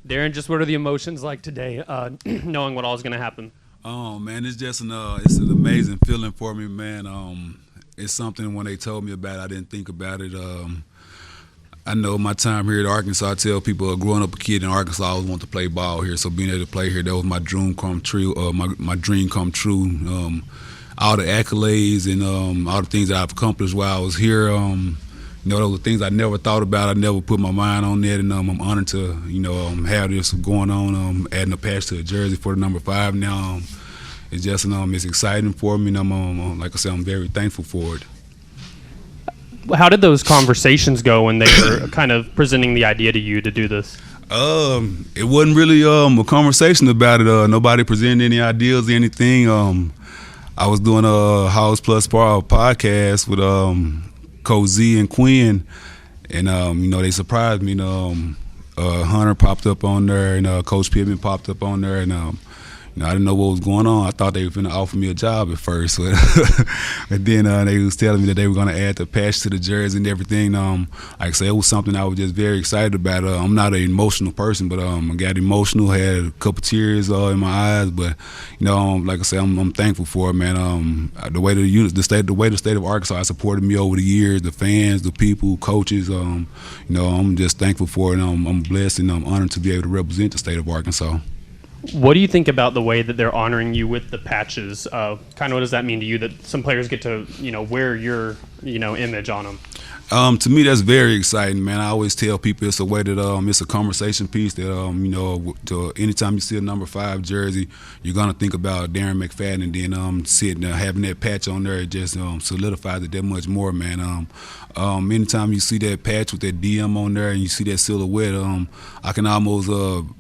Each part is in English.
Darren, just what are the emotions like today, knowing what all is going to happen? Oh man, it's just it's an amazing feeling for me, man. It's something when they told me about it, I didn't think about it. I know my time here at Arkansas, I tell people growing up a kid in Arkansas, I always wanted to play ball here. So being able to play here, that was my dream come true. My dream come true. All the accolades and all the things that I've accomplished while I was here. Those are things I never thought about. I never put my mind on that, and I'm honored to, have this going on. Adding a patch to a jersey for the number 5 now. It's just, it's exciting for me, and I'm like I said, I'm very thankful for it. How did those conversations go when they were kind of presenting the idea to you to do this? It wasn't really a conversation about it. Nobody presented any ideas or anything. I was doing a House Plus podcast with Coach Z and Quinn, and they surprised me. Hunter popped up on there, and Coach Pittman popped up on there, and I didn't know what was going on. I thought they were going to offer me a job at first, but then they was telling me that they were going to add the patch to the jersey and everything. Like I said, it was something I was just very excited about. I'm not an emotional person, but I got emotional, had a couple tears in my eyes. But like I said, I'm thankful for it, man. The way the state of Arkansas has supported me over the years, the fans, the people, coaches. I'm just thankful for it. And I'm blessed and I'm honored to be able to represent the state of Arkansas. What do you think about the way that they're honoring you with the patches? Kind of what does that mean to you that some players get to, wear your, image on them? To me, that's very exciting, man. I always tell people it's a way that it's a conversation piece that to anytime you see a number 5 jersey, you're gonna think about Darren McFadden, and then sitting there having that patch on there, it just solidifies it that much more, man. Anytime you see that patch with that DM on there and you see that silhouette, I can almost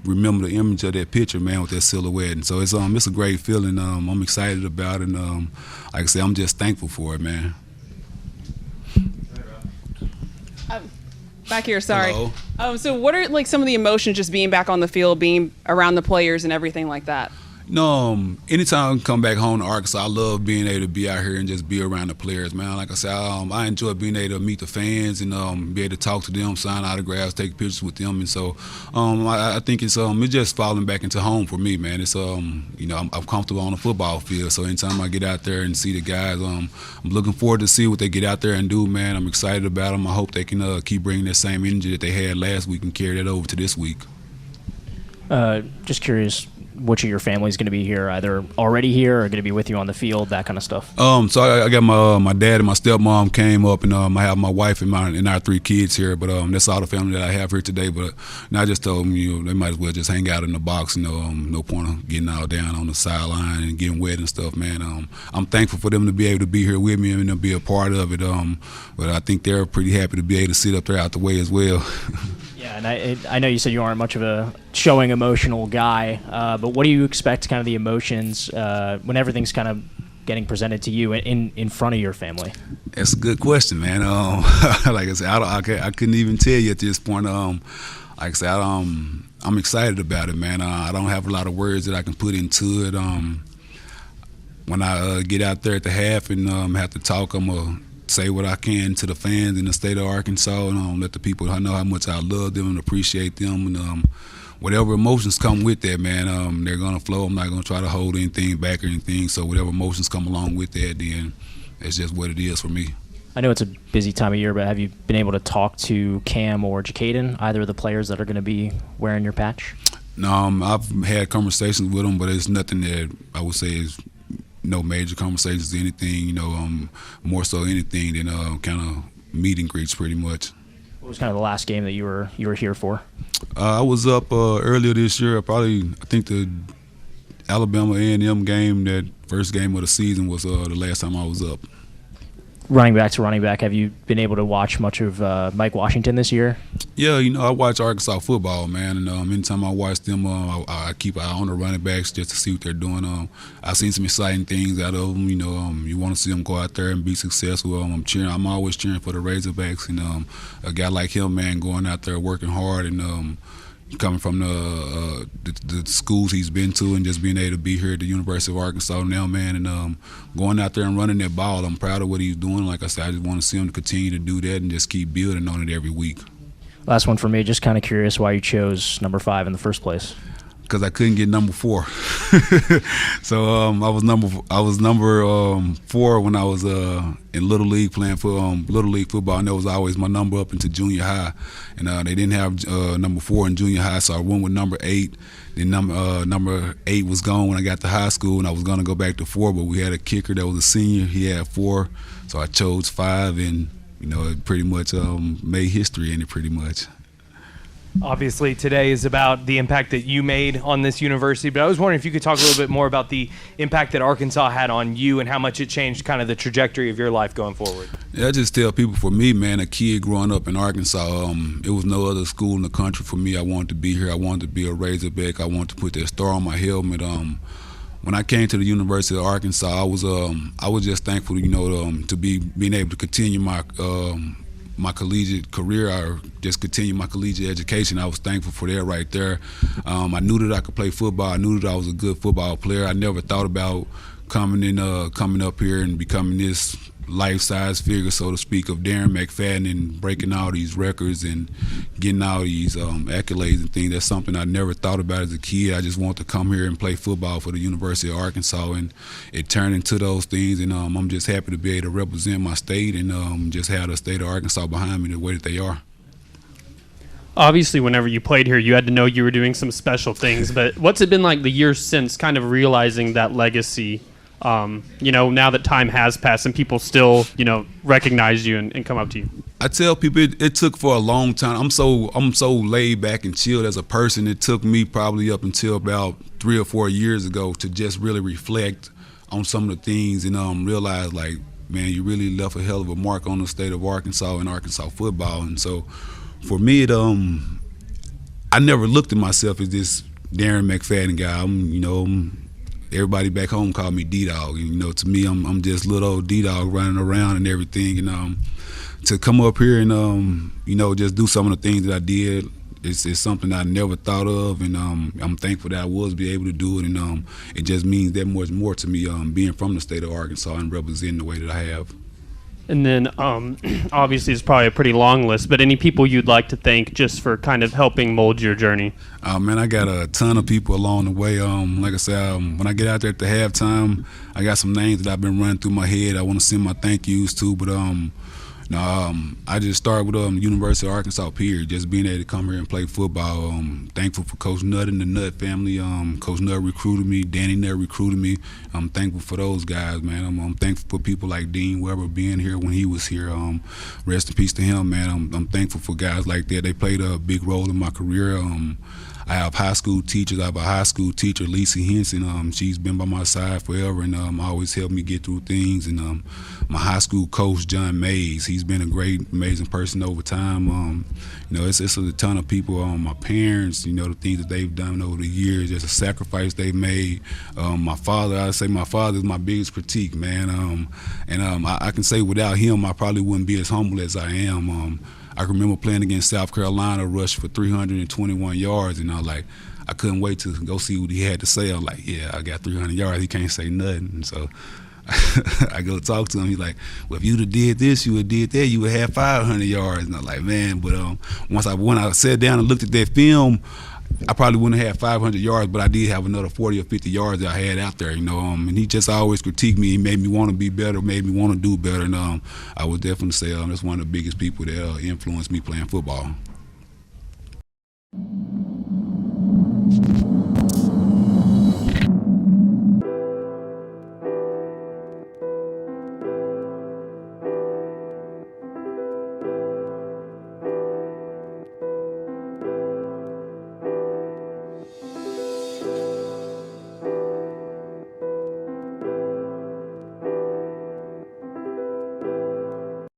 remember the image of that picture, man, with that silhouette. And so it's a great feeling. I'm excited about it, and like I said, I'm just thankful for it, man. Back here, sorry. Hello. So what are some of the emotions just being back on the field, being around the players and everything like that? Anytime I come back home to Arkansas, I love being able to be out here and just be around the players, man. Like I said, I enjoy being able to meet the fans and be able to talk to them, sign autographs, take pictures with them, and so I think it's just falling back into home for me, man. It's I'm comfortable on the football field, so anytime I get out there and see the guys, I'm looking forward to see what they get out there and do, man. I'm excited about them. I hope they can keep bringing that same energy that they had last week and carry that over to this week. Just curious, which of your family is going to be here, either already here or going to be with you on the field, that kind of stuff? So I got my dad and my stepmom came up, and I have my wife and our 3 kids here. But that's all the family that I have here today. But I just told them, they might as well just hang out in the box. No point of getting all down on the sideline and getting wet and stuff, man. I'm thankful for them to be able to be here with me and to be a part of it. But I think they're pretty happy to be able to sit up there out the way as well. Yeah, and I know you said you aren't much of a showing emotional guy, but what do you expect kind of the emotions when everything's kind of getting presented to you in front of your family? That's a good question, man. Like I said, I couldn't even tell you at this point. Like I said, I'm excited about it, man. I don't have a lot of words that I can put into it. When I get out there at the half and have to talk, I'm going to say what I can to the fans in the state of Arkansas, and let the people know how much I love them and appreciate them, and whatever emotions come with that, man, they're gonna flow. I'm not gonna try to hold anything back or anything. So whatever emotions come along with that, then it's just what it is for me. I know it's a busy time of year, but have you been able to talk to Cam or Jacaden, either of the players that are going to be wearing your patch? No, I've had conversations with them, but it's nothing that I would say is no major conversations, anything, more so anything than kind of meet and greets pretty much. What was kind of the last game that you were here for? I was up earlier this year. I think the Alabama A&M game, that first game of the season, was the last time I was up. Running back, have you been able to watch much of Mike Washington this year? Yeah, I watch Arkansas football, man, and anytime I watch them, I keep an eye on the running backs just to see what they're doing. I've seen some exciting things out of them. You want to see them go out there and be successful. I'm always cheering for the Razorbacks, and a guy like him, man, going out there working hard and coming from the schools he's been to and just being able to be here at the University of Arkansas now, man, and going out there and running that ball. I'm proud of what he's doing. Like I said, I just want to see him continue to do that and just keep building on it every week. Last one for me. Just kind of curious why you chose number 5 in the first place. Because I couldn't get number 4. So I was number 4 when I was in Little League playing for Little League football, and that was always my number up into junior high. And they didn't have number 4 in junior high, so I went with number 8. Then number 8 was gone when I got to high school, and I was going to go back to 4, but we had a kicker that was a senior. He had 4, so I chose 5, and it pretty much made history in it pretty much. Obviously, today is about the impact that you made on this university, but I was wondering if you could talk a little bit more about the impact that Arkansas had on you and how much it changed kind of the trajectory of your life going forward. Yeah, I just tell people, for me, man, a kid growing up in Arkansas, it was no other school in the country for me. I wanted to be here. I wanted to be a Razorback. I wanted to put that star on my helmet. When I came to the University of Arkansas, I was just thankful, to being able to continue my collegiate career, or just continue my collegiate education. I was thankful for that right there. I knew that I could play football. I knew that I was a good football player. I never thought about coming up here and becoming this life-size figure, so to speak, of Darren McFadden and breaking all these records and getting all these accolades and things. That's something I never thought about as a kid. I just wanted to come here and play football for the University of Arkansas, and it turned into those things. And I'm just happy to be able to represent my state and just have the state of Arkansas behind me the way that they are. Obviously, whenever you played here, you had to know you were doing some special things, but what's it been like the years since, kind of realizing that legacy? Now that time has passed and people still, recognize you and come up to you. I tell people it took for a long time. I'm so laid back and chilled as a person. It took me probably up until about 3 or 4 years ago to just really reflect on some of the things and realize, like, man, you really left a hell of a mark on the state of Arkansas and Arkansas football. And so for me, I never looked at myself as this Darren McFadden guy. Everybody back home called me D-Dog. To me, I'm just little old D-Dog running around and everything. And to come up here and just do some of the things that I did, it's something I never thought of, and I'm thankful that I was be able to do it. And it just means that much more to me, being from the state of Arkansas and representing the way that I have. And then, obviously, it's probably a pretty long list, but any people you'd like to thank just for kind of helping mold your journey? Man, I got a ton of people along the way. Like I said, when I get out there at the halftime, I got some names that I've been running through my head I want to send my thank yous to, but I just started with University of Arkansas, period, just being able to come here and play football. Thankful for Coach Nutt and the Nutt family. Coach Nutt recruited me. Danny Nutt recruited me. I'm thankful for those guys, man. I'm thankful for people like Dean Weber being here when he was here. Rest in peace to him, man. I'm thankful for guys like that. They played a big role in my career. I have high school teachers. I have a high school teacher, Lisa Henson. She's been by my side forever and always helped me get through things. And my high school coach, John Mays, he's been a great, amazing person over time. It's a ton of people. My parents, the things that they've done over the years, just a sacrifice they've made. My father, I say my father is my biggest critique, man. I can say without him, I probably wouldn't be as humble as I am. I can remember playing against South Carolina, rushed for 321 yards, and I couldn't wait to go see what he had to say. I'm like, yeah, I got 300 yards. He can't say nothing. And so I go talk to him. He's like, well, if you'd have did this, you would have did that, you would have 500 yards. And I'm like, man, but when I sat down and looked at that film, I probably wouldn't have had 500 yards, but I did have another 40 or 50 yards that I had out there, and he just always critiqued me. He made me want to be better, made me want to do better, and I would definitely say that's one of the biggest people that influenced me playing football.